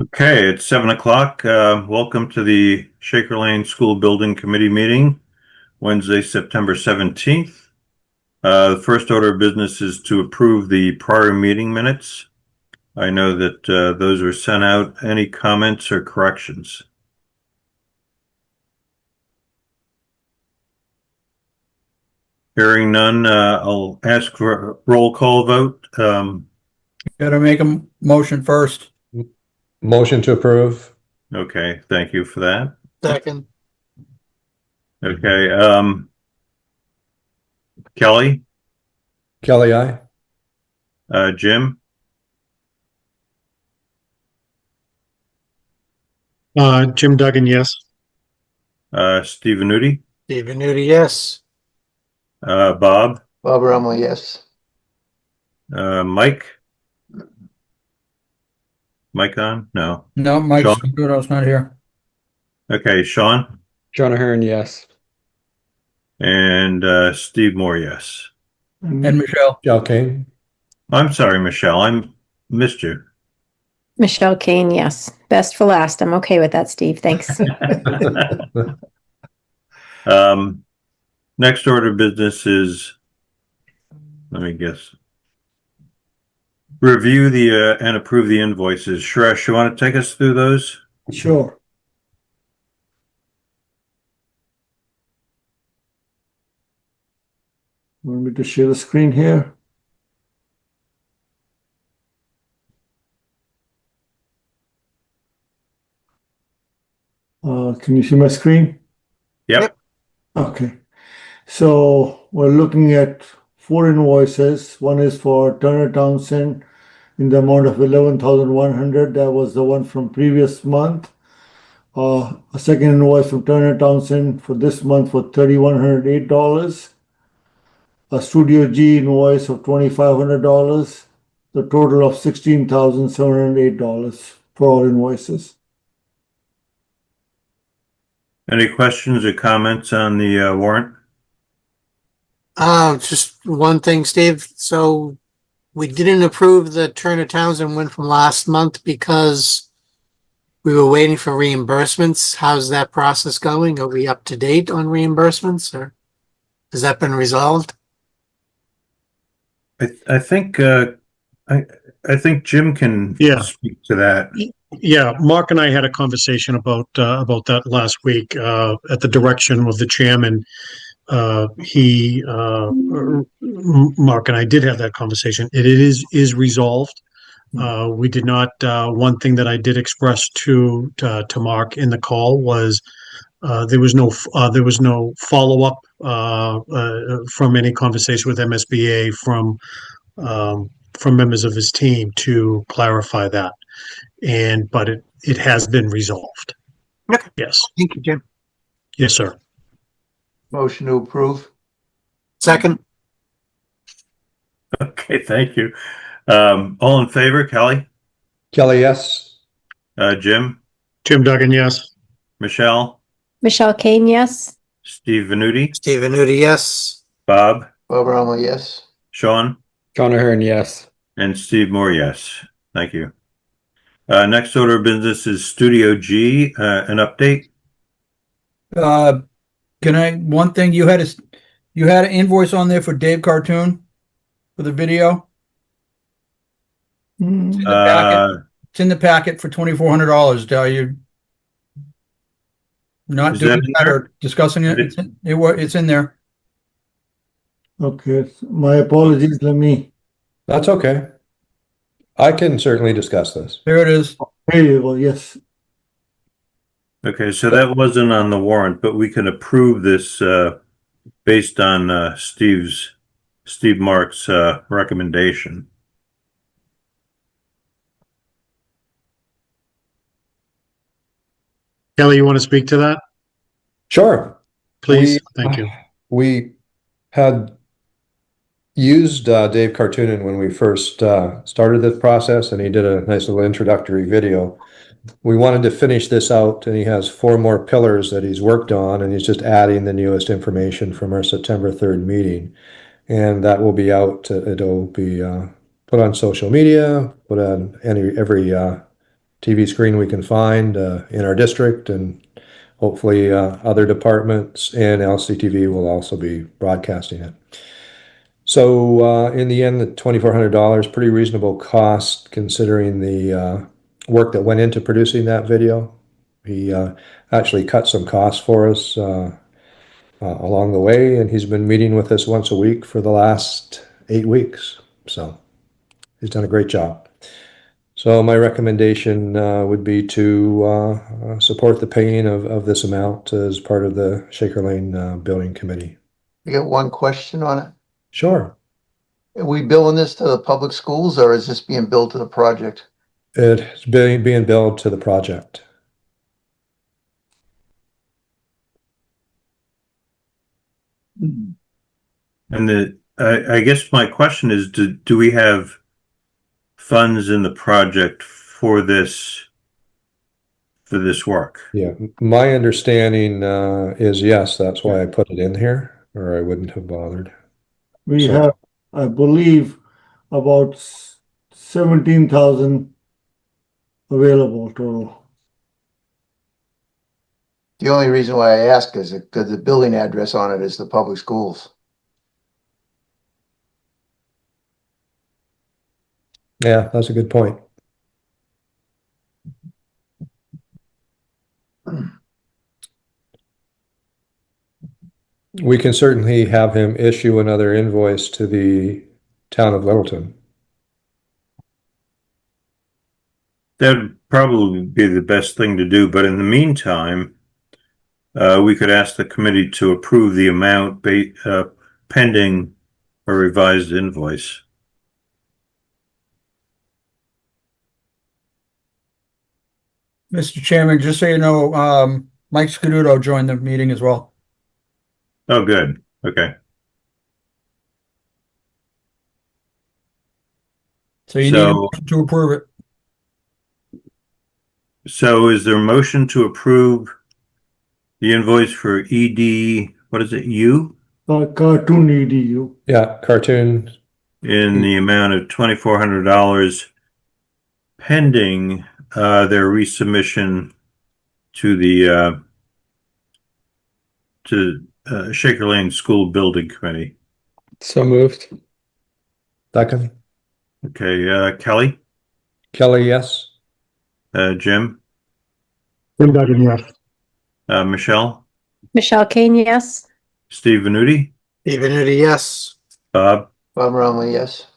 Okay, it's 7 o'clock. Welcome to the Shaker Lane School Building Committee meeting, Wednesday, September 17th. The first order of business is to approve the prior meeting minutes. I know that those were sent out. Any comments or corrections? Hearing none, I'll ask for a roll call vote. Gotta make a motion first. Motion to approve. Okay, thank you for that. Second. Okay, Kelly, Kelly, aye. Jim, Jim Duggan, yes. Steve Venuti, Steve Venuti, yes. Bob, Bob Rummel, yes. Mike. Mike on? No. No, Mike's Sean? good. I was not here. Okay, Sean John Ahern, yes. and Steve Moore, yes. And Michelle. Michelle Kane. I'm sorry, Michelle. I missed you. Michelle Kane, yes. Best for last. I'm okay with that, Steve. Thanks. Next order of business is, let me guess, review the and approve the invoices. Suresh, you want to take us through those? Sure. Want me to share the screen here? Can you see my screen? Yep. Okay. So we're looking at 4 invoices. One is for Turner Townsend in the amount of 11,100. That was the one from previous month. A second invoice from Turner Townsend for this month for $3,108. A Studio G invoice of $2,500. The total of $16,708 for all invoices. Any questions or comments on the warrant? Just one thing, Steve. So we didn't approve the Turner Townsend one from last month because we were waiting for reimbursements. How's that process going? Are we up to date on reimbursements, or has that been resolved? I think I think Jim can speak to that. Yeah, Mark and I had a conversation about that last week at the direction of the chairman. Mark and I did have that conversation. It is resolved. We did not. One thing that I did express to Mark in the call was there was no follow up from any conversation with MSBA from members of his team to clarify that. But it has been resolved. Okay. Yes. Thank you, Jim. Yes, sir. Motion to approve. Second. Okay, thank you. All in favor, Kelly? Kelly, yes. Jim? Jim Duggan, yes. Michelle? Michelle Kane, yes. Steve Venuti? Steve Venuti, yes. Bob? Bob Rummel, yes. Sean? John Ahern, yes. And Steve Moore, yes. Thank you. Next order of business is Studio G, an update. One thing, you had an invoice on there for Dave Cartoon for the video. It's in the packet for $2,400. Are you not Is doing that in that there? or discussing it? It's in there. Okay, my apologies. That's okay. I can certainly discuss this. There it is. There you go. Yes. Okay, so that wasn't on the warrant, but we can approve this based on Steve Mark's recommendation. Kelly, you want to speak to that? Sure. Please. Thank you. We had used Dave Cartoonen when we first started this process, and he did a nice little introductory video. We wanted to finish this out, and he has 4 more pillars that he's worked on, and he's just adding the newest information from our September 3rd meeting. And that will be out. It'll be put on social media, put on every TV screen we can find in our district, and hopefully other departments and LCTV will also be broadcasting it. So in the end, the $2,400, pretty reasonable cost considering the work that went into producing that video. He actually cut some costs for us along the way, and he's been meeting with us once a week for the last 8 weeks. So he's done a great job. So my recommendation would be to support the paying of this amount as part of the Shaker Lane Building Committee. I got one question on it. Sure. Are we billing this to the public schools, or is this being billed to the project? It's being billed to the project. And I guess my question is, do we have funds in the project for this work? Yeah, my understanding is yes, that's why I put it in here, or I wouldn't have bothered. We So- have, I believe, about 17,000 available total. The only reason why I ask is because the billing address on it is the public schools. Yeah, that's a good point. We can certainly have him issue another invoice to the town of Littleton. That'd probably be the best thing to do, but in the meantime, we could ask the committee to approve the amount pending a revised invoice. Mr. Chairman, just so you know, Mike Scuduto joined the meeting as well. Oh, good. Okay. So you need a So- motion to approve it. So is there a motion to approve the invoice for ED, what is it, U? Cartoon EDU. Yeah, cartoon. In the amount of $2,400 pending their resubmission to the Shaker Lane School Building Committee. So moved. Second. Okay, Kelly, Kelly, yes. Jim, Jim Duggan, yes. Michelle, Michelle Kane, yes. Steve Venuti, Stephen Udi, yes. Bob, Bob Romley, yes.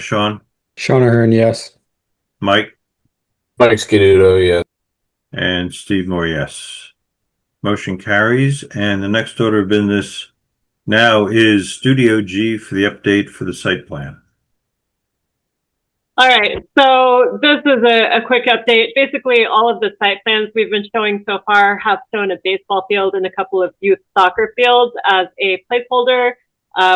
Sean, Sean Ahern, yes. Mike, Mike Scuduto, yes. and Steve Moore, yes. Motion carries. And the next order of business now is Studio G for the update for the site plan. All right, so this is a quick update. Basically, all of the site plans we've been showing so far have shown a baseball field and a couple of youth soccer fields as a placeholder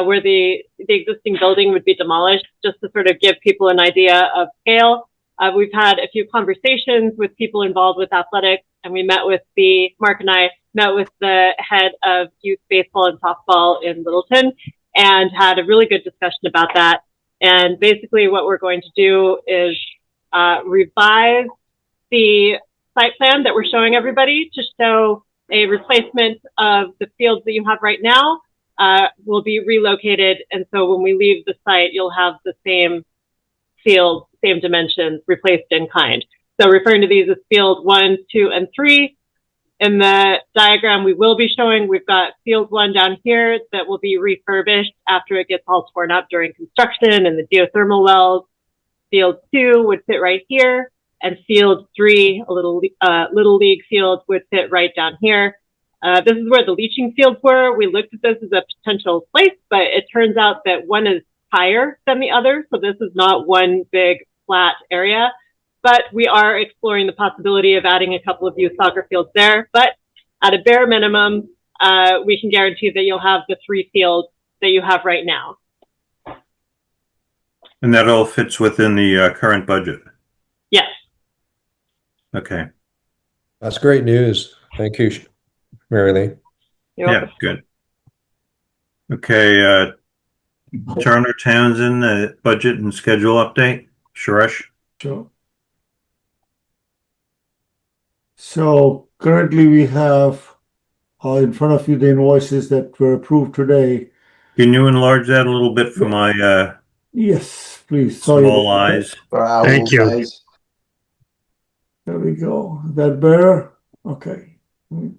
where the existing building would be demolished, just to sort of give people an idea of scale. We've had a few conversations with people involved with athletics, and Mark and I met with the head of youth baseball and softball in Littleton and had a really good discussion about that. And basically what we're going to do is revise the site plan that we're showing everybody to show a replacement of the fields that you have right now will be relocated. And so when we leave the site, you'll have the same field, same dimensions, replaced in kind. So referring to these as field 1, 2, and 3. In the diagram we will be showing, we've got field 1 down here that will be refurbished after it gets all torn up during construction and the geothermal wells. Field 2 would fit right here, and field 3, a little league field, would fit right down here. This is where the leaching fields were. We looked at this as a potential place, but it turns out that one is higher than the other, so this is not one big flat area. But we are exploring the possibility of adding a couple of youth soccer fields there. But at a bare minimum, we can guarantee that you'll have the 3 fields that you have right now. And that all fits within the current budget. Yes. Okay. That's great news. Thank you, Mary Lee. You're Yeah, welcome. good. Okay, Turner Townsend, budget and schedule update. Suresh? Sure. So currently we have in front of you the invoices that were approved today. Can you enlarge that a little bit for my Yes, please. Sorry. small eyes? For our Thank you. size. There we go. Is that better? Okay. So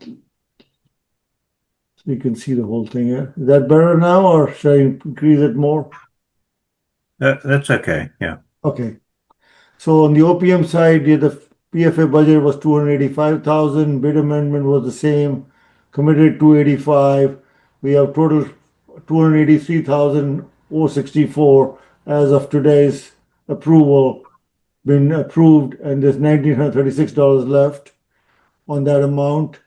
you can see the whole thing here. Is that better now, or should I increase it more? That's okay. Yeah. Okay. So on the OPM side, the PFA budget was 285,000. Bid amendment was the same. Committed 285. We have total 283,064 as of today's approval been approved, and there's $1,936 left on that amount.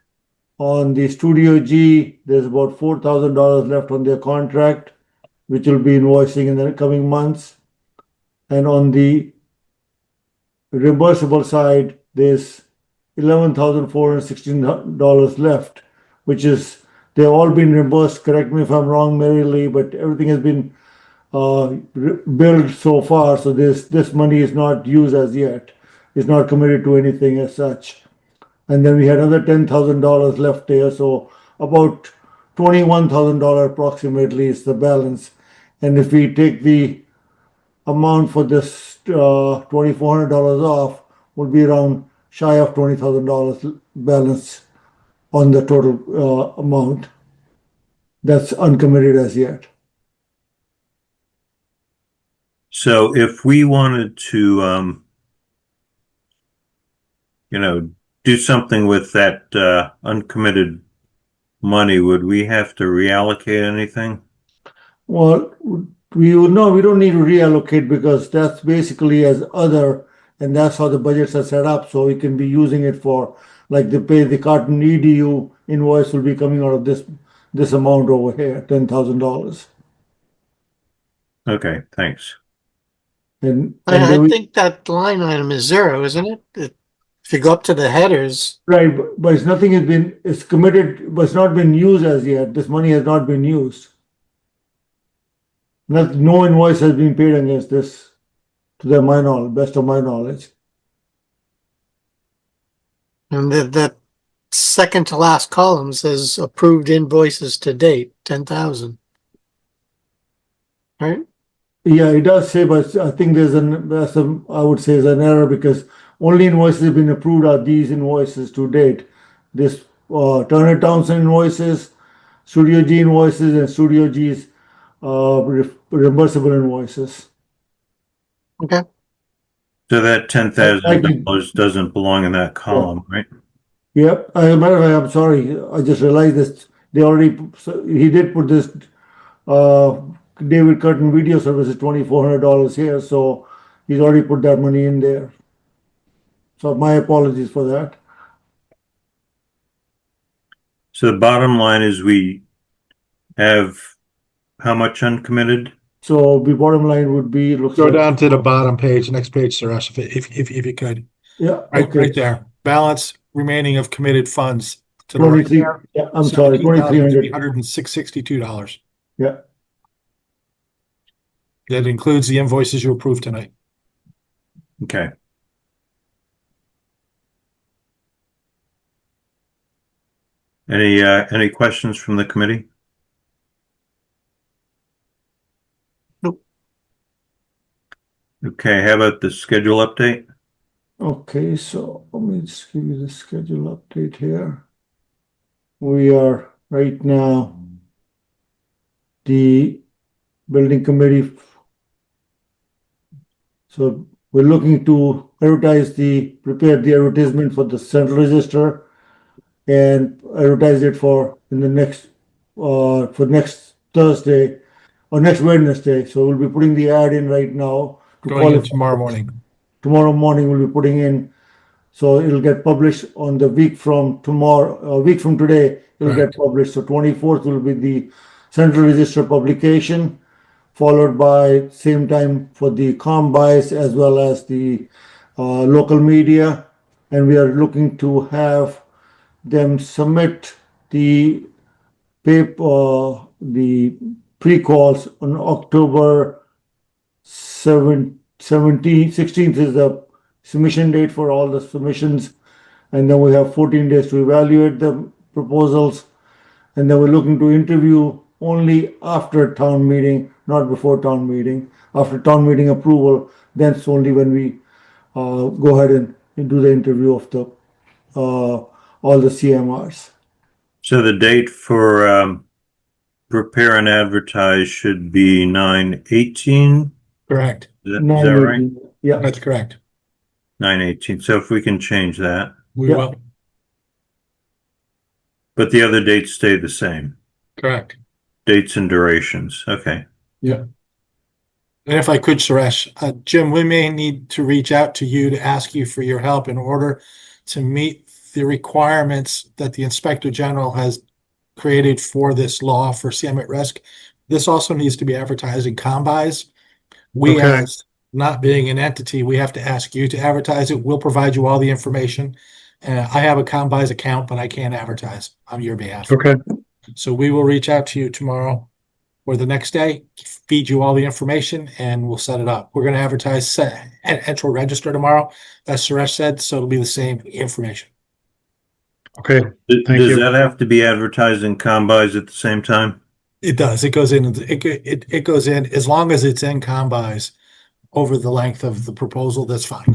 On the Studio G, there's about $4,000 left on their contract, which will be invoicing in the coming months. And on the reimbursable side, there's $11,416 left, which is, they've all been reimbursed. Correct me if I'm wrong, Mary Lee, but everything has been billed so far. So this money is not used as yet. It's not committed to anything as such. And then we had another $10,000 left there. So about $21,000 approximately is the balance. And if we take the amount for this $2,400 off, would be around shy of $20,000 balance on the total amount that's uncommitted as yet. So if we wanted to, do something with that uncommitted money, would we have to reallocate anything? Well, we don't need to reallocate because that's basically as other, and that's how the budgets are set up. So we can be using it for, like, the Carton EDU invoice will be coming out of this amount over here, $10,000. Okay, thanks. And I think that line item is zero, isn't it? If you go up to the headers, right, but it's committed, but it's not been used as yet. This money has not been used. No invoice has been paid against this, to my knowledge, best of my knowledge. and that second to last column says approved invoices to date, 10,000. Right? Yeah, it does say, but I think I would say is an error because only invoices have been approved are these invoices to date. This Turner Townsend invoices, Studio G invoices, and Studio G's reimbursable invoices. Okay. So that $10,000 doesn't belong in that column, right? Yep. I'm sorry. I just realized this. He did put this David Curtin Video Services $2,400 here, so he's already put that money in there. So my apologies for that. So the bottom line is we have how much uncommitted? So the bottom line would be Go down to the bottom page, next page, Suresh, if you could. Yeah. Right there. Balance remaining of committed funds. To the 23. right. Yeah, I'm sorry, $2,300. $2,362. Yeah. That includes the invoices you approved tonight. Okay. Any questions from the committee? Nope. Okay, how about the schedule update? Okay, so let me just give you the schedule update here. We are right now, the building committee. So we're looking to prepare the advertisement for the Central Register and advertise it for next Thursday or next Wednesday. So we'll be putting the ad in right now. Going in tomorrow morning. Tomorrow morning we'll be putting in, so it'll get published on the week from tomorrow, a week from today, it'll get published. So 24th will be the Central Register publication, followed by same time for the ComBuys as well as the local media. And we are looking to have them submit the paper, the pre-calls on October 16th is the submission date for all the submissions. And then we have 14 days to evaluate the proposals. And then we're looking to interview only after town meeting, not before town meeting. After town meeting approval, then it's only when we go ahead and do the interview of the all the CMRs. So the date for prepare and advertise should be 9/18. Correct. Is that right? Yeah. That's correct. 9/18. So if we can change that, We Yeah. will. but the other dates stay the same. Correct. Dates and durations. Okay. And if I could, Suresh, Jim, we may need to reach out to you to ask you for your help in order to meet the requirements that the Inspector General has created for this law for CM at risk. This also needs to be advertised in combis. We, Okay. as not being an entity, we have to ask you to advertise it. We'll provide you all the information. I have a combis account, but I can't advertise on your behalf. Okay. So we will reach out to you tomorrow or the next day, feed you all the information, and we'll set it up. We're going to advertise and enter a register tomorrow, as Suresh said, so it'll be the same information. Okay. Thank Does you. that have to be advertised in combis at the same time? It does. It goes in. It goes in as long as it's in combis over the length of the proposal. That's fine.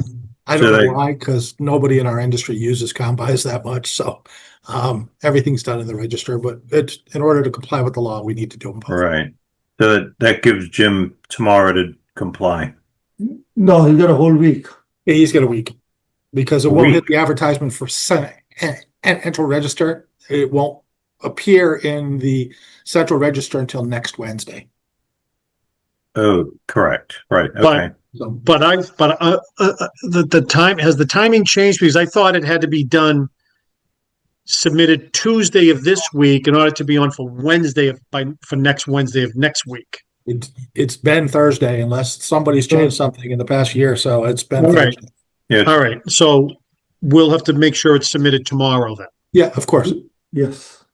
I don't know why, because nobody in our industry uses combis that much. So everything's done in the register. But it's in order to comply with the law, we need to do them both. Right. So that gives Jim tomorrow to comply. No, he's got a whole week. Yeah, he's got a week because it A won't week. hit the advertisement for Senate and enter register. It won't appear in the central register until next Wednesday. Oh, correct. Right. Okay. So But the time, has the timing changed? Because I thought it had to be done, submitted Tuesday of this week in order to be on for for next Wednesday of next week. it's been Thursday unless somebody's changed something in the past year. So it's been All right. Thursday. Yeah. All right. So we'll have to make sure it's submitted tomorrow then. Yeah, of course. Yes.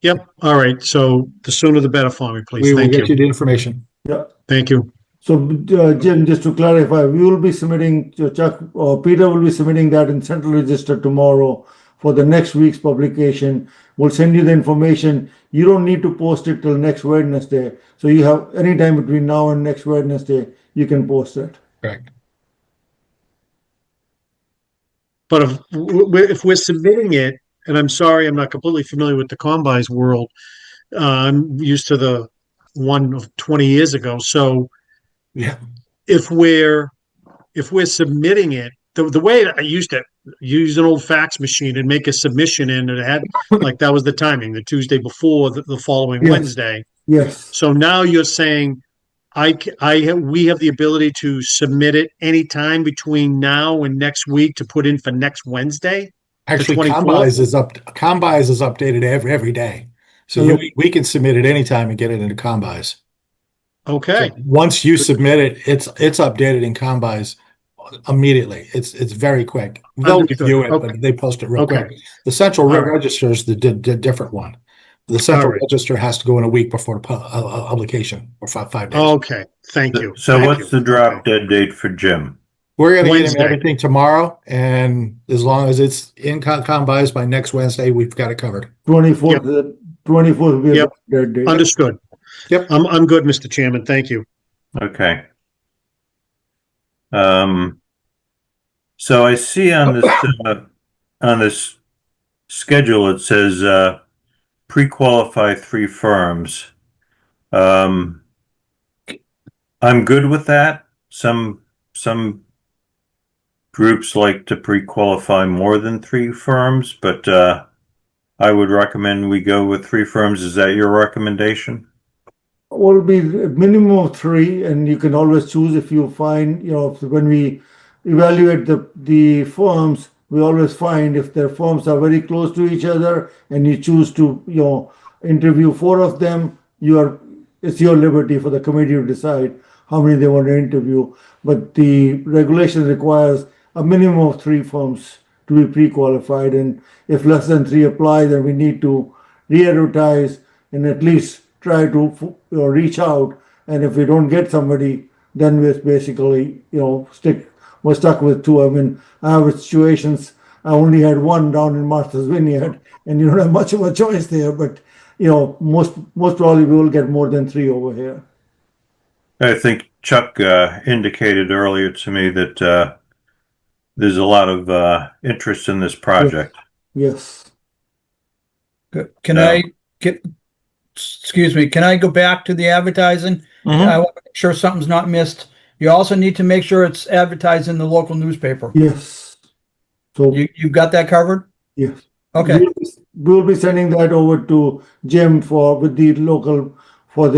Yep. All right. So the sooner the better for me, please. We will Thank get you. you the information. Yeah. Thank you. So, Jim, just to clarify, we will be submitting, Chuck or Peter will be submitting that in Central Register tomorrow for the next week's publication. We'll send you the information. You don't need to post it till next Wednesday. So you have any time between now and next Wednesday, you can post it. Correct. But if we're submitting it, and I'm sorry, I'm not completely familiar with the combines world. I'm used to the one of 20 years ago. So Yeah. if we're submitting it, the way I used to use an old fax machine and make a submission in, and it had like that was the timing, the Tuesday before the following Yes. Wednesday. Yes. So now you're saying we have the ability to submit it anytime between now and next week to put in for next Wednesday? Actually, 24th? Combis is updated every day. So we can submit it anytime and get it into Combis. Okay. So once you submit it, it's updated in Combis immediately. It's very quick. They'll Understood. review it, Okay. but they post it real Okay. quick. The central All right. register is the different one. The central All right. register has to go in a week before the publication or 5 days. Okay. Thank you. So Thank what's you. the drop Okay. dead date for Jim? We're going to get him Wednesday. everything tomorrow, and as long as it's in Combis by next Wednesday, we've got it covered. 24th, 24th will be Yep. that day. Understood. Yep. I'm good, Mr. Chairman. Thank you. Okay. So I see on this schedule it says pre-qualify 3 firms. I'm good with that. Some groups like to pre-qualify more than 3 firms, but I would recommend we go with 3 firms. Is that your recommendation? Will be a minimum of 3, and you can always choose if you find, when we evaluate the firms, we always find if their firms are very close to each other and you choose to, interview 4 of them, it's your liberty for the committee to decide how many they want to interview. But the regulation requires a minimum of 3 firms to be pre-qualified, and if less than 3 apply, then we need to re-advertise and at least try to reach out. And if we don't get somebody, then we're basically we're stuck with 2. I mean, I have situations I only had one down in Martha's Vineyard, and you don't have much of a choice there. But most probably we will get more than 3 over here. I think Chuck indicated earlier to me that there's a lot of interest in this project. Yes. Good. Can I go back to the advertising? I want to make sure something's not missed. You also need to make sure it's advertised in the local newspaper. Yes. So You've got that covered? yes. Okay. We'll be sending that over to Jim with the local with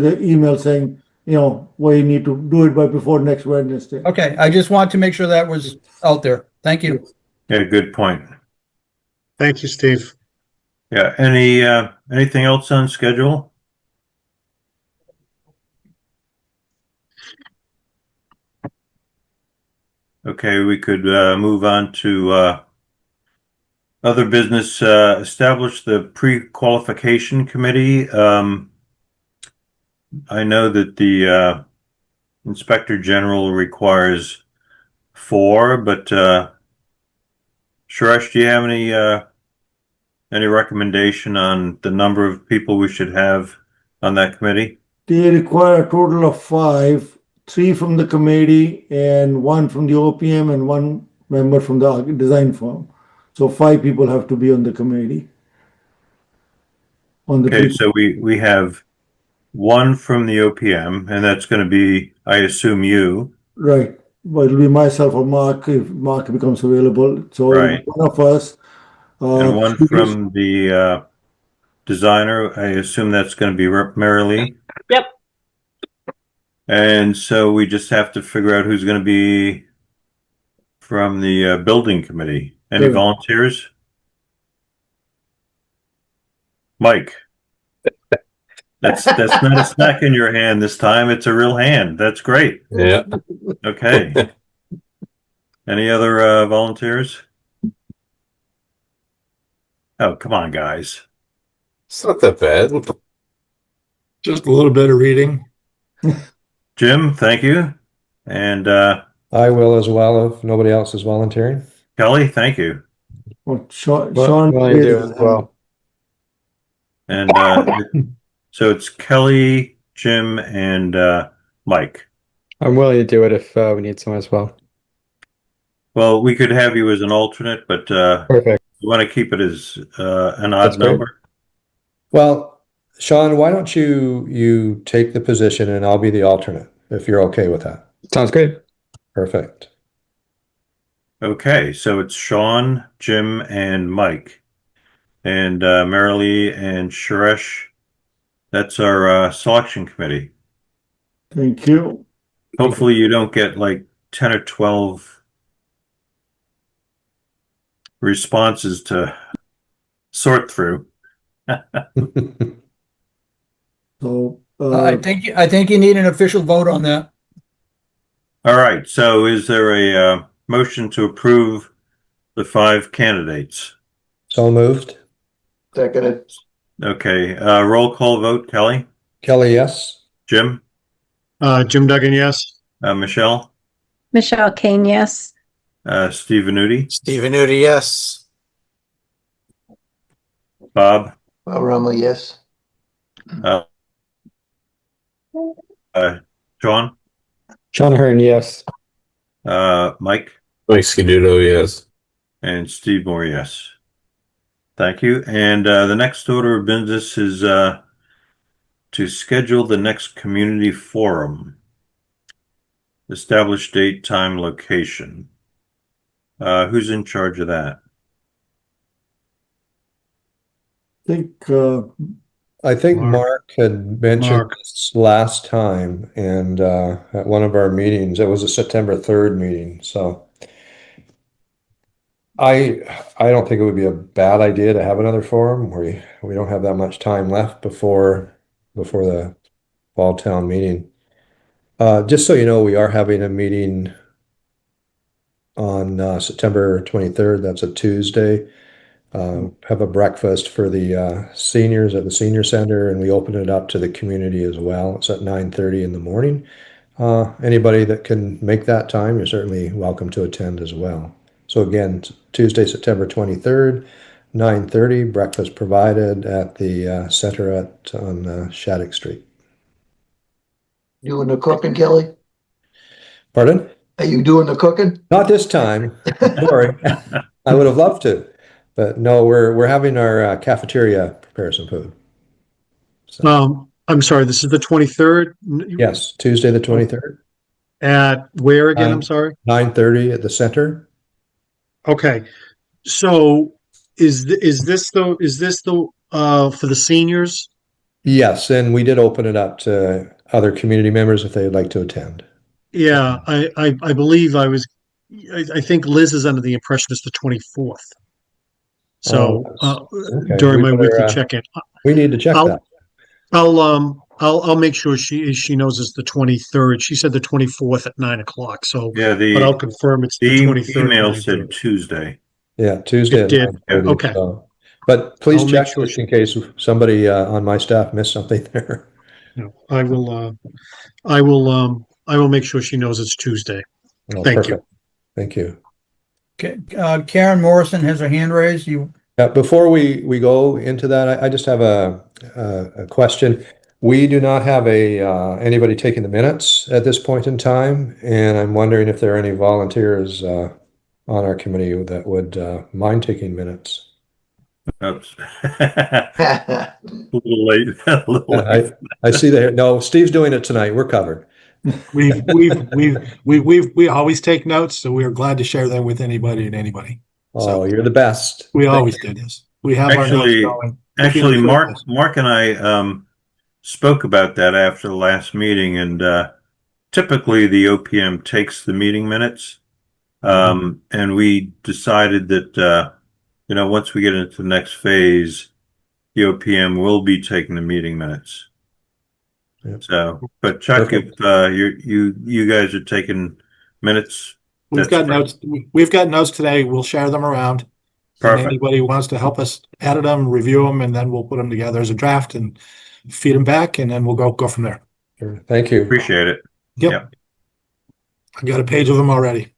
the email saying, where you need to do it by before next Wednesday. Okay. I just want to make sure that was out there. Thank you. Yeah, good point. Thank you, Steve. Yeah, anything else on schedule? Okay, we could move on to other business. Establish the pre-qualification committee. I know that the Inspector General requires 4, but Suresh, do you have any recommendation on the number of people we should have on that committee? They require a total of 5, 3 from the committee and 1 from the OPM and 1 member from the design firm. So 5 people have to be on the committee. Okay, so we have 1 from the OPM, and that's going to be, I assume, you. Right. Well, it'll be myself or Mark if Mark becomes available. So Right. one of us. And 1 from the designer. I assume that's going to be Mary Lee. Yep. And so we just have to figure out who's going to be from the building committee. Any Sure. volunteers? Mike. That's not a snack in your hand this time. It's a real hand. That's great. Yeah. Okay. Any other volunteers? Oh, come on, guys. It's not that bad. Just a little bit of reading. Jim, thank you. And I will as well if nobody else is volunteering. Kelly, thank you. Well, Sean Well, you do as well. And so it's Kelly, Jim, and Mike. I'm willing to do it if we need someone as well. Well, we could have you as an alternate, but Perfect. we want to keep it as an That's odd great. number. Well, Sean, why don't you take the position and I'll be the alternate if you're okay with that. Sounds great. Perfect. Okay, so it's Sean, Jim, and Mike. And Marilee and Suresh, that's our selection committee. Thank you. Hopefully you don't get like 10 or 12 responses to sort through. So I think you need an official vote on that. All right, so is there a motion to approve the 5 candidates? So moved. Seconded. Okay, roll call vote, Kelly, Kelly, yes. Jim, Jim Duggan, yes. Michelle, Michelle Kane, yes. Steve Venuti, Stephen Nudi, yes. Bob, Bob Rumley, yes. Sean, Sean Hearn, yes. Mike, Mike Scaduto, yes. and Steve Moore, yes. Thank you. And the next order of business is to schedule the next community forum. Establish date, time, location. Who's in charge of that? I think Mark. Mark had mentioned this last time, and at one of our meetings, it was a September 3rd meeting. So I don't think it would be a bad idea to have another forum. We don't have that much time left before the fall town meeting. Just so you know, we are having a meeting on September 23rd. That's a Tuesday. Have a breakfast for the seniors at the senior center, and we open it up to the community as well. It's at 9:30 in the morning. Anybody that can make that time, you're certainly welcome to attend as well. So So again, Tuesday, September 23rd, 9:30, breakfast provided at the center on Shattuck Street. Doing the cooking, Kelly? Pardon? Are you doing the cooking? Not this time. Sorry. I would have loved to, but no, we're having our cafeteria prepare some food. So, I'm sorry, this is the 23rd? yes, Tuesday the 23rd, At where again? I'm sorry. 9:30 at the center. Okay. So is this the for the seniors? Yes, and we did open it up to other community members if they would like to attend. Yeah, I believe I think Liz is under the impression it's the 24th. So Okay. during We my better, weekly check-in, we need to check that. I'll make sure she knows it's the 23rd. She said the 24th at 9 o'clock. So Yeah, but I'll confirm it's the 23rd. email said Tuesday. Yeah, Tuesday It at did. 9:30, Okay. so. But please I'll make check sure just in case somebody on my staff missed something there. No, I will make sure she knows it's Tuesday. Oh, Thank you. perfect. Thank you. Okay, Karen Morrison has her hand raised. You, Before we go into that, I just have a question. We do not have anybody taking the minutes at this point in time, and I'm wondering if there are any volunteers on our committee that would mind taking minutes. Oops. A little late. A little late. I see that. No, Steve's doing it tonight. We're covered. We always take notes, so we are glad to share them with anybody and anybody. Oh, you're the best. We always do this. We have our notes going. Actually, Mark and I spoke about that after the last meeting, and typically the OPM takes the meeting minutes, and we decided that once we get into the next phase, the OPM will be taking the meeting minutes. Yep. So, but Chuck, Perfect. if you guys are taking minutes, We've got notes. We've got notes today. We'll share them around. Perfect. And anybody who wants to help us edit them, review them, and then we'll put them together as a draft and feed them back, and then we'll go from there. Sure. Thank you. Appreciate it. Yep. I got a page of them already.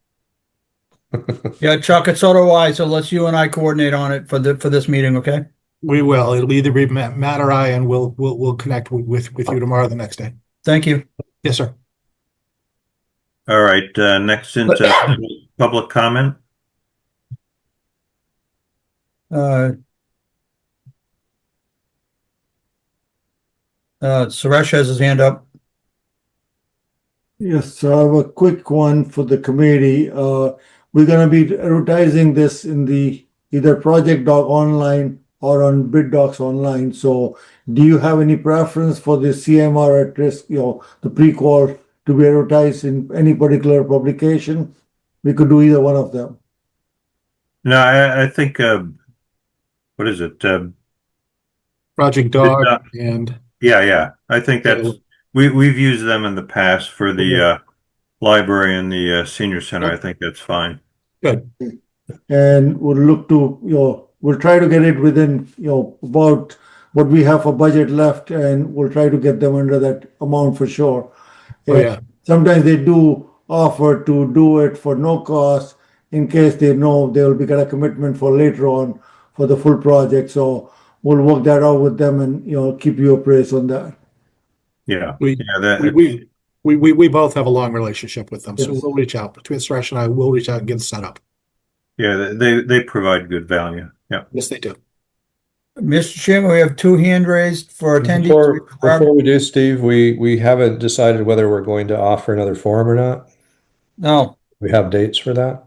yeah, Chuck, it's so do I. So let's you and I coordinate on it for this meeting, okay? We will. It'll either be Matt or I, and we'll connect with you tomorrow, the next day. Thank you. Yes, sir. All right. Next into public comment. Suresh has his hand up. Yes, so I have a quick one for the committee. We're gonna be advertising this in the either Project Doc online or on Bid Docs online. So do you have any preference for the CMR at risk, the pre-qual to be advertised in any particular publication? We could do either one of them. No, I think, what is it? Project Dog and Yeah. I think that's, we've used them in the past for the library and the senior center. I think that's fine. Good. And we'll look to, we'll try to get it within, about what we have for budget left, and we'll try to get them under that amount for sure. Oh, yeah. Sometimes they do offer to do it for no cost in case they know they will be got a commitment for later on for the full project. So we'll work that out with them and, keep you appraised on that. Yeah. We both have a long relationship with them, so Yes. we'll reach out. Between Suresh and I, we'll reach out and get it set up. Yeah, they provide good value. Yeah. Yes, they do. Mr. Chairman, we have two hand raised for attendees. Before we do, Steve, we haven't decided whether we're going to offer another forum or not. No. We have dates for that.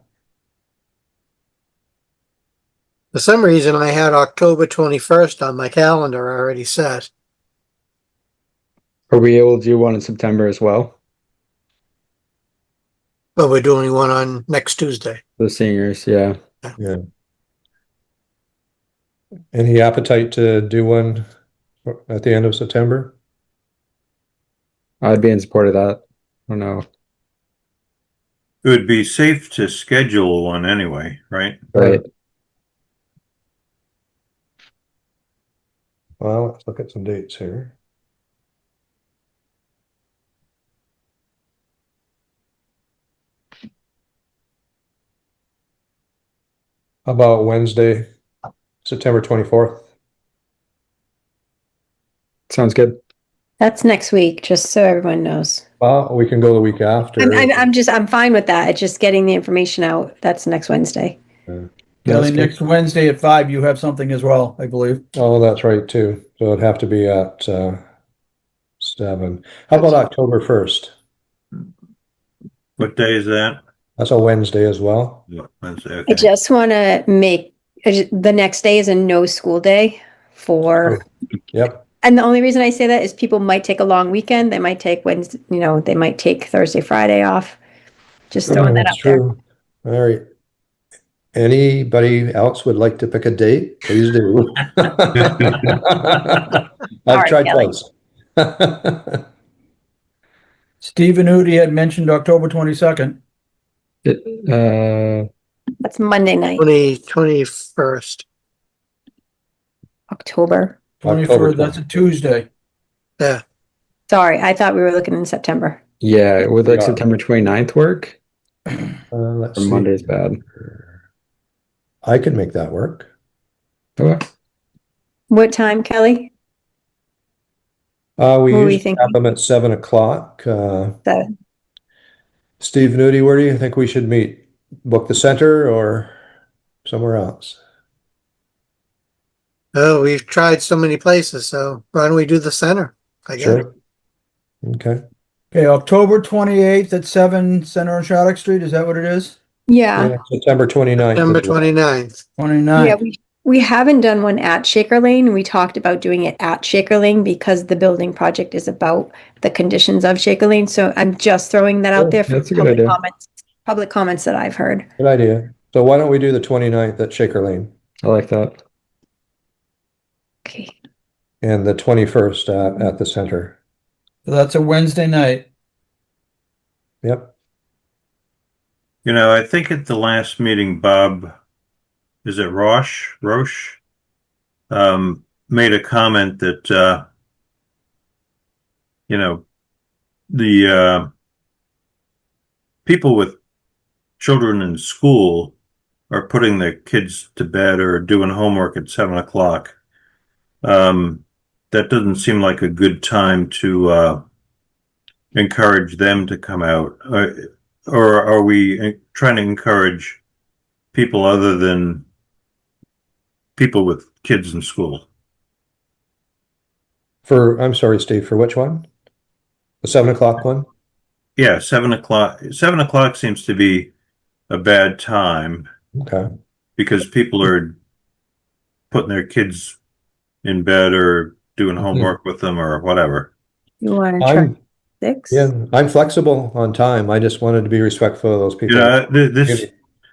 For some reason, I had October 21st on my calendar already set. Are we able to do one in September as well? But we're doing one on next Tuesday. The seniors, yeah. Yeah. Any appetite to do one at the end of September? I'd be in support of that. I don't know. It would be safe to schedule one anyway, right? Right. Well, let's look at some dates here. How about Wednesday, September 24th? Sounds good. That's next week, just so everyone knows. Well, we can go the week after. I'm fine with that. It's just getting the information out. That's next Wednesday. Kelly, That's good. next Wednesday at 5, you have something as well, I believe. Oh, that's right too. So it'd have to be at 7. How about October 1st? What day is that? That's a Wednesday as well. Yeah, Wednesday, I okay. just want to make the next day is a no school day for. Yep. And the only reason I say that is people might take a long weekend. They might take Wednesday, they might take Thursday, Friday off. Just throwing that That's out there. true. All right. Anybody else would like to pick a date? Please do. I've right, tried Kelly. twice. Stephen Udi had mentioned October 22nd. That's Monday night, 21st. October. 21st, that's a Tuesday. Yeah. Sorry, I thought we were looking in September. Yeah, would like Yeah. September 29th work? Let's Or see. Monday's bad. I could make that work. Okay. What time, Kelly? We What were you usually thinking? have them at 7 o'clock. So, Steve Nudie, where do you think we should meet? Book the center or somewhere else? Oh, we've tried so many places, so why don't we do the center? I guess. Sure. Okay. Okay, October 28th at 7 Center on Shattuck Street, is that what it is? yeah. Yeah, September 29th. September as well. 29th. 29th. Yeah, we haven't done one at Shaker Lane. We talked about doing it at Shaker Lane because the building project is about the conditions of Shaker Lane. So I'm just throwing that out there for That's a good idea. public comments that I've heard. Good idea. So why don't we do the 29th at Shaker Lane I like that. Okay. and the 21st at the center? So that's a Wednesday night. Yep. I think at the last meeting, Bob, is it Roche, made a comment that, the people with children in school are putting their kids to bed or doing homework at 7 o'clock. That doesn't seem like a good time to encourage them to come out. Or are we trying to encourage people other than people with kids in school? I'm sorry, Steve, for which one? The 7 o'clock one? Yeah, 7 o'clock. 7 o'clock seems to be a bad time Okay. because people are putting their kids in bed or doing homework with them or whatever. You want to try I'm 6? Yeah, I'm flexible on time. I just wanted to be respectful of those people.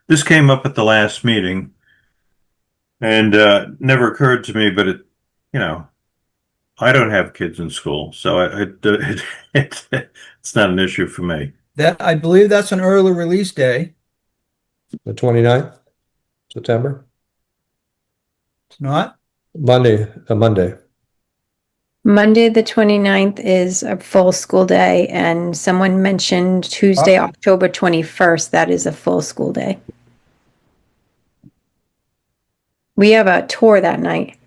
This came up at the last meeting and never occurred to me, but I don't have kids in school, so it's not an issue for me. That, I believe that's an early release day. The 29th, September, It's not? Monday. Monday, the 29th is a full school day, and someone mentioned Tuesday, October 21st. That is a full school day. We have a tour that night.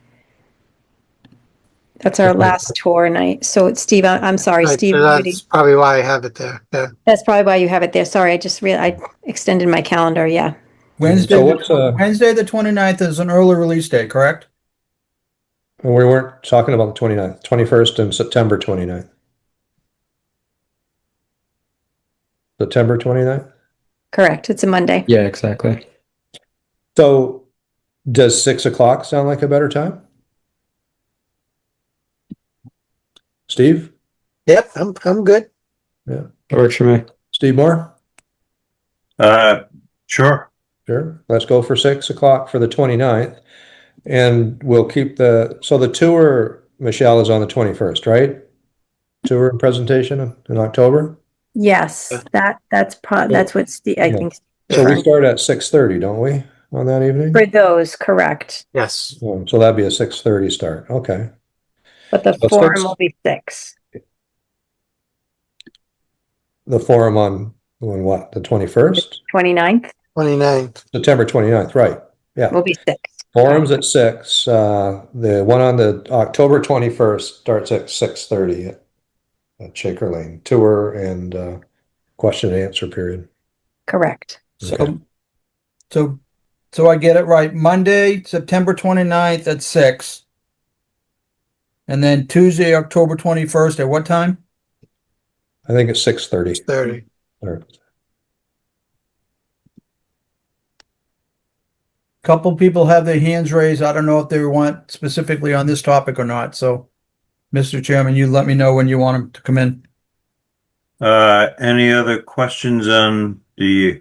That's our last tour night. So it's Steve, I'm sorry, Right, Steve. so that's probably why I have it there. Yeah. That's probably why you have it there. Sorry, I extended my calendar. Yeah. Wednesday, So what's, Wednesday the 29th is an early release day, correct? We weren't talking about the 29th, 21st and September 29th. September 29th? Correct. It's a Monday. Yeah, exactly. So does 6 o'clock sound like a better time? Steve? Yep, I'm good. Yeah. That works for me. Steve Moore? Sure. Sure. Let's go for 6 o'clock for the 29th. And we'll keep the tour, Michelle, is on the 21st, right? Tour and presentation in October? Yes, that's what Steve, I Yeah. think. So we start at 6:30, don't we, on that evening? For those, correct. Yes. So that'd be a 6:30 start. Okay. But the So forum 6 will be 6. The forum on what? The 21st? 29th? 29th. September 29th, right. Yeah. Will be 6. Forum's at 6. The one on the October 21st starts at 6:30 at Shaker Lane. Tour and question and answer period. Correct. Okay. So I get it right. Monday, September 29th at 6. And then Tuesday, October 21st at what time? I think it's 6:30. 30. Couple people have their hands raised. I don't know if they want specifically on this topic or not. So, Mr. Chairman, you let me know when you want them to come in. Any other questions on the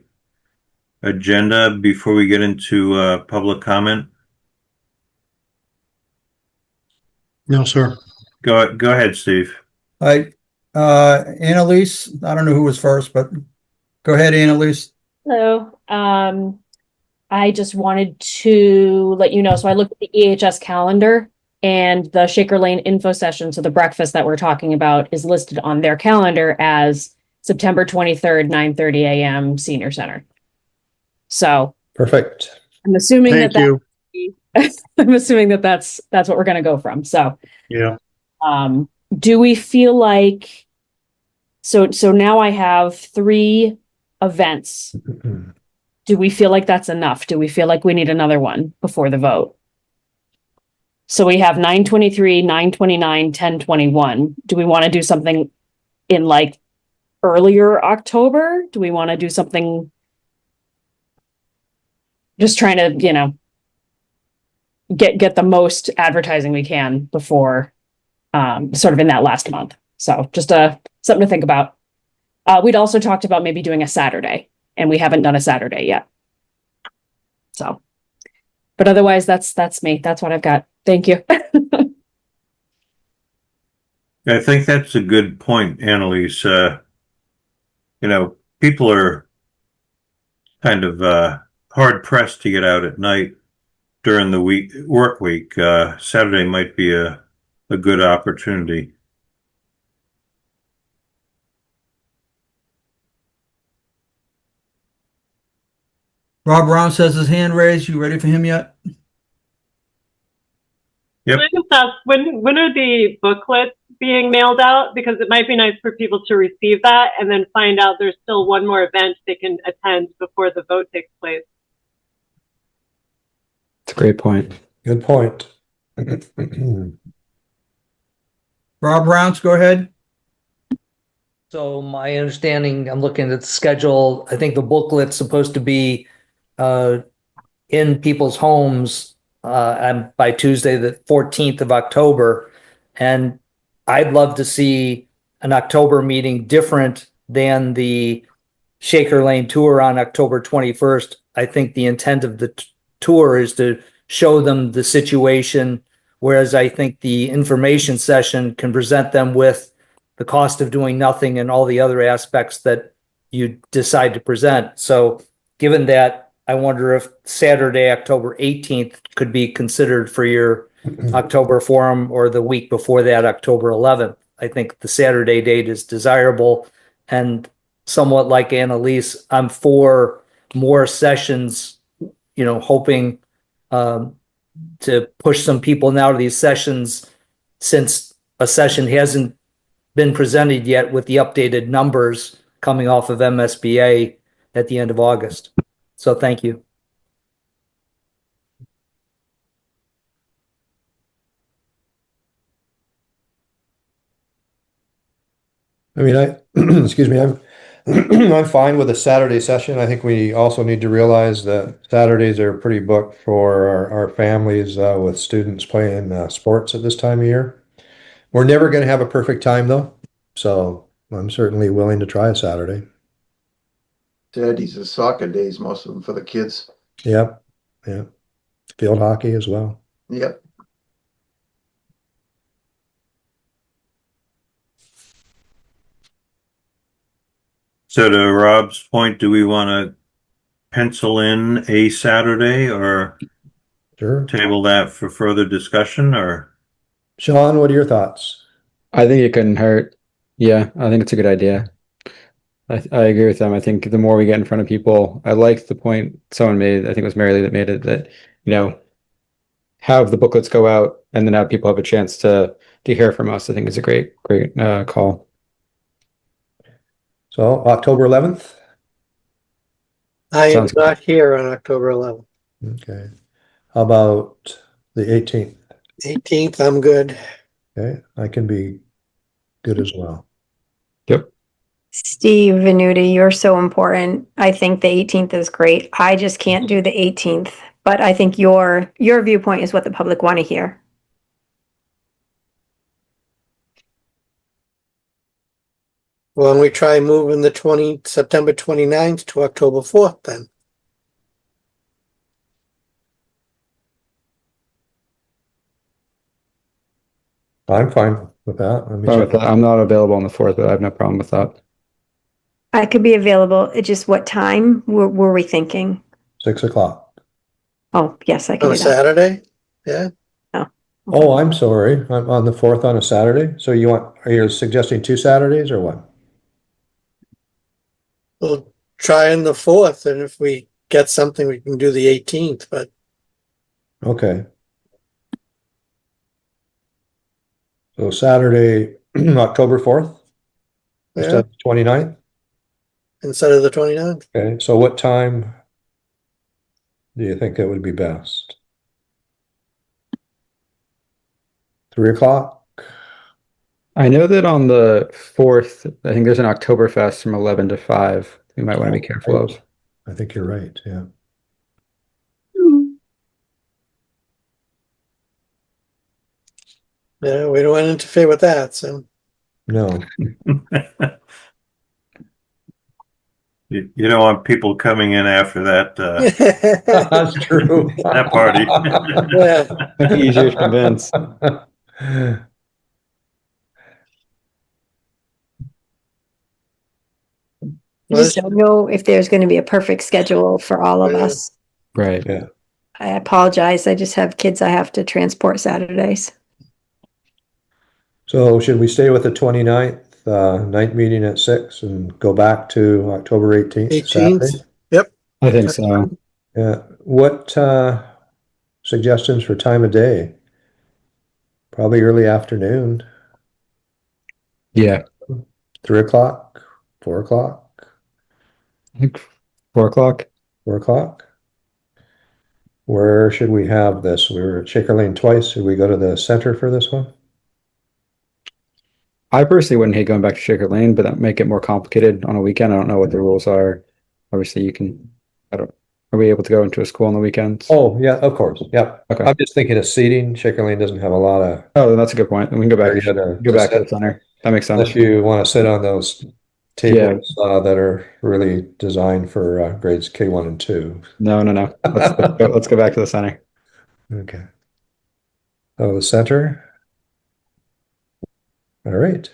agenda before we get into public comment? No, sir. Go ahead, Steve. All right. Annalise, I don't know who was first, but go ahead, Annalise. Hello. I just wanted to let you know. So I looked at the EHS calendar and the Shaker Lane info session. So the breakfast that we're talking about is listed on their calendar as September 23rd, 9:30 a.m. Senior Center. So Perfect. I'm assuming Thank you. I'm assuming that's what we're going to go from. So Yeah. do we feel like, so now I have 3 events. Do we feel like that's enough? Do we feel like we need another one before the vote? So we have 9/23, 9/29, 10/21. Do we want to do something in like earlier October? Do we want to do something? Just trying to, get the most advertising we can before sort of in that last month. So just something to think about. We'd also talked about maybe doing a Saturday, and we haven't done a Saturday yet. So, but otherwise that's me. That's what I've got. Thank you. I think that's a good point, Annalise. People are kind of hard pressed to get out at night during the work week. Saturday might be a good opportunity. Rob Brown says his hand raised. You ready for him yet? Yep. I just ask, when are the booklets being mailed out? Because it might be nice for people to receive that and then find out there's still one more event they can attend before the vote takes place. It's a great point. Good point. Rob Rounce, go ahead. So my understanding, I'm looking at the schedule. I think the booklet's supposed to be in people's homes by Tuesday, the 14th of October. And I'd love to see an October meeting different than the Shaker Lane tour on October 21st. I think the intent of the tour is to show them the situation, whereas I think the information session can present them with the cost of doing nothing and all the other aspects that you decide to present. So given that, I wonder if Saturday, October 18th could be considered for your October forum, or the week before that, October 11th. I think the Saturday date is desirable, and somewhat like Annalise, I'm for more sessions, hoping to push some people now to these sessions, since a session hasn't been presented yet with the updated numbers coming off of MSBA at the end of August. So thank you. I mean, excuse me, I'm fine with a Saturday session. I think we also need to realize that Saturdays are pretty booked for our families with students playing sports at this time of year. We're never going to have a perfect time though, so I'm certainly willing to try a Saturday. Saturdays are soccer days, most of them for the kids. Yep. Yeah. Field hockey as well. Yep. So to Rob's point, do we want to pencil in a Saturday or Sure. table that for further discussion? Or Sean, what are your thoughts? I think it couldn't hurt. Yeah, I think it's a good idea. I agree with them. I think the more we get in front of people, I like the point someone made, I think it was Mary Lee that made it, that, have the booklets go out and then have people have a chance to hear from us. I think is a great call. So October 11th? I am Sounds good. not here on October 11th. Okay. How about the 18th? 18th, I'm good. Okay, I can be good as well. Yep. Steve Venuti, you're so important. I think the 18th is great. I just can't do the 18th, but I think your viewpoint is what the public want to hear. Well, we try moving the September 29th to October 4th then. I'm fine with that. Let me Oh, check. I'm not available on the 4th, but I have no problem with that. I could be available. It's just what time were we thinking? 6 o'clock. Oh, yes, I can On a do that. Saturday? Yeah. Oh, I'm sorry. I'm on the 4th on a Saturday. So are you suggesting 2 Saturdays or what? We'll try on the 4th, and if we get something, we can do the 18th, but Okay. So Saturday, October 4th? yeah, Instead of 29th? instead of the 29th. Okay, so what time do you think it would be best? 3 o'clock? I know that on the 4th, I think there's an Oktoberfest from 11 to 5. We might want to be careful of. I think you're right, yeah. Yeah, we don't want to interfere with that, so. No. You don't want people coming in after that, That's true. that party. Yeah. Might be easier to convince. I just don't know if there's going to be a perfect schedule for all of Yeah. us. Right. Yeah. I apologize. I just have kids I have to transport Saturdays. So should we stay with the 29th, night meeting at 6 and go back to October 18th? 18th? Saturday? Yep. I think so. Yeah. What suggestions for time of day? Probably early afternoon. Yeah. 3 o'clock? 4 o'clock? I think 4 o'clock. 4 o'clock? Where should we have this? We were at Shaker Lane twice. Should we go to the center for this one? I personally wouldn't hate going back to Shaker Lane, but that might get more complicated on a weekend. I don't know what the rules are. Obviously, are we able to go into a school on the weekends? Oh, yeah, of course. Yep. Okay. I'm just thinking of seating. Shaker Lane doesn't have a lot of Oh, that's a good point. Then we can go back. area to Go back to sit. the center. That makes sense. Unless you want to sit on those tables that are really designed for grades K1 and 2. No. Let's go back to the center. Okay. Oh, the center. All right.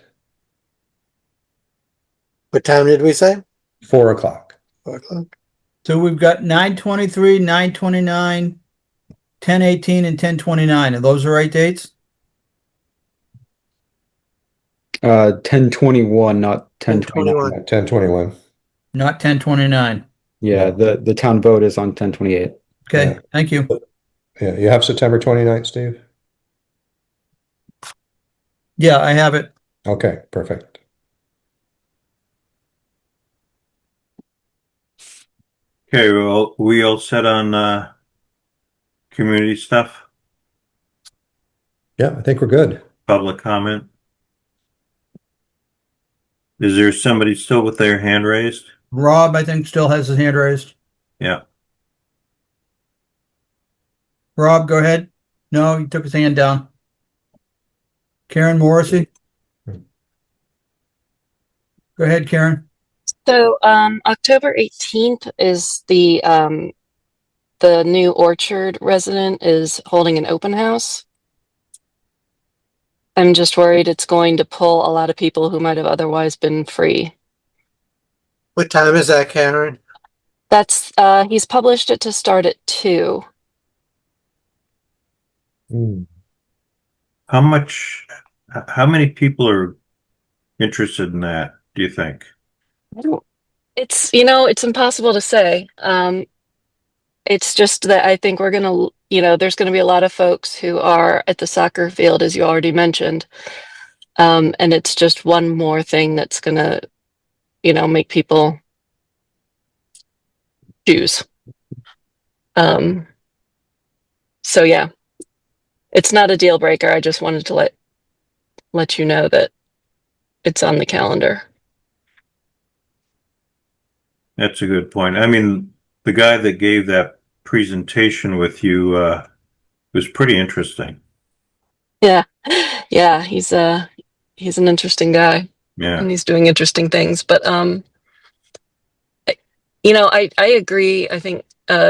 What time did we say? 4 o'clock. 4 o'clock. So we've got 9/23, 9/29, 10/18, and 10/29. Are those the right dates? 10/21, not 10/29. 10/21. Not 10/29. Yeah, the town vote is on 10/28. Okay, Yeah. thank you. Yeah, you have September 29th, Steve? Yeah, I have it. Okay, perfect. Okay, well, we all set on community stuff, Yeah, I think we're good. public comment. Is there somebody still with their hand raised? Rob, I think, still has his hand raised. Yeah. Rob, go ahead. No, he took his hand down. Karen Morrissey? Go ahead, Karen. So October 18th is the new Orchard resident is holding an open house. I'm just worried it's going to pull a lot of people who might have otherwise been free. What time is that, Karen? That's he's published it to start at 2. How many people are interested in that, do you think? It's, it's impossible to say. It's just that I think we're gonna, there's gonna be a lot of folks who are at the soccer field, as you already mentioned. And it's just one more thing that's gonna, make people choose. So yeah, it's not a deal breaker. I just wanted to let you know that it's on the calendar. That's a good point. I mean, the guy that gave that presentation with you was pretty interesting. Yeah. Yeah, he's an interesting guy. Yeah. And he's doing interesting things. But I agree. I think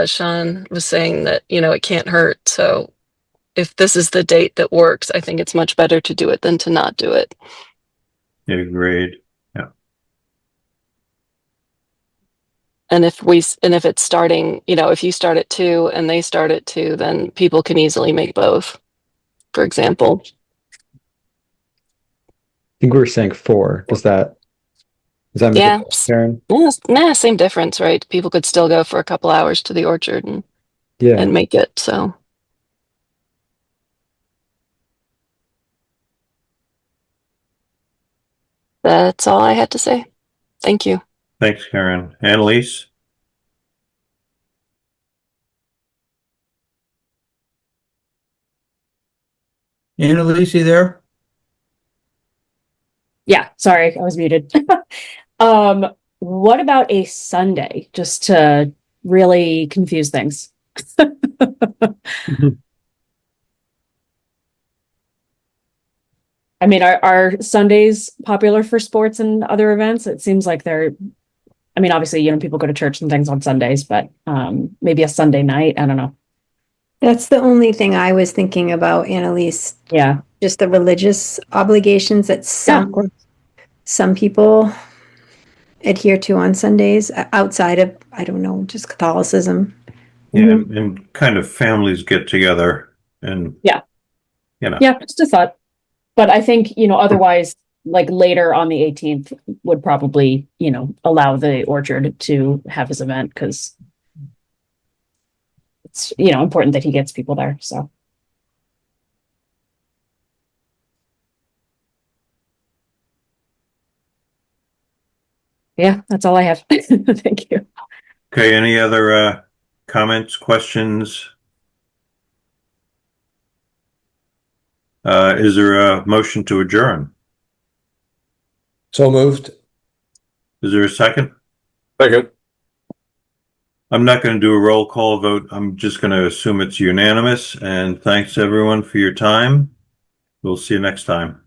Sean was saying that, it can't hurt. So if this is the date that works, I think it's much better to do it than to not do it. Agreed. Yeah. And if it's starting, if you start at 2 and they start at 2, then people can easily make both, for example. I think we were saying 4. Does that make Yeah. sense, Karen? Nah, same difference, right? People could still go for a couple hours to the orchard and make it. So that's all I had to say. Thank you. Thanks, Karen. Annalise? Annalise, you there? Yeah, sorry, I was muted. What about a Sunday, just to really confuse things? I mean, are Sundays popular for sports and other events? It seems like obviously, people go to church and things on Sundays, but maybe a Sunday night, I don't know. That's the only thing I was thinking about, Annalise. Yeah. Just the religious obligations that some people adhere to on Sundays outside of, I don't know, just Catholicism. Yeah, and kind of families get together and Yeah, just a thought. But I think, otherwise, like later on the 18th would probably, allow the orchard to have his event because it's, important that he gets people there. So. Yeah, that's all I have. Thank you. Okay, any other comments, questions? Is there a motion to adjourn? So moved. Is there a second? Second. I'm not going to do a roll call vote. I'm just going to assume it's unanimous. And thanks everyone for your time. We'll see you next time.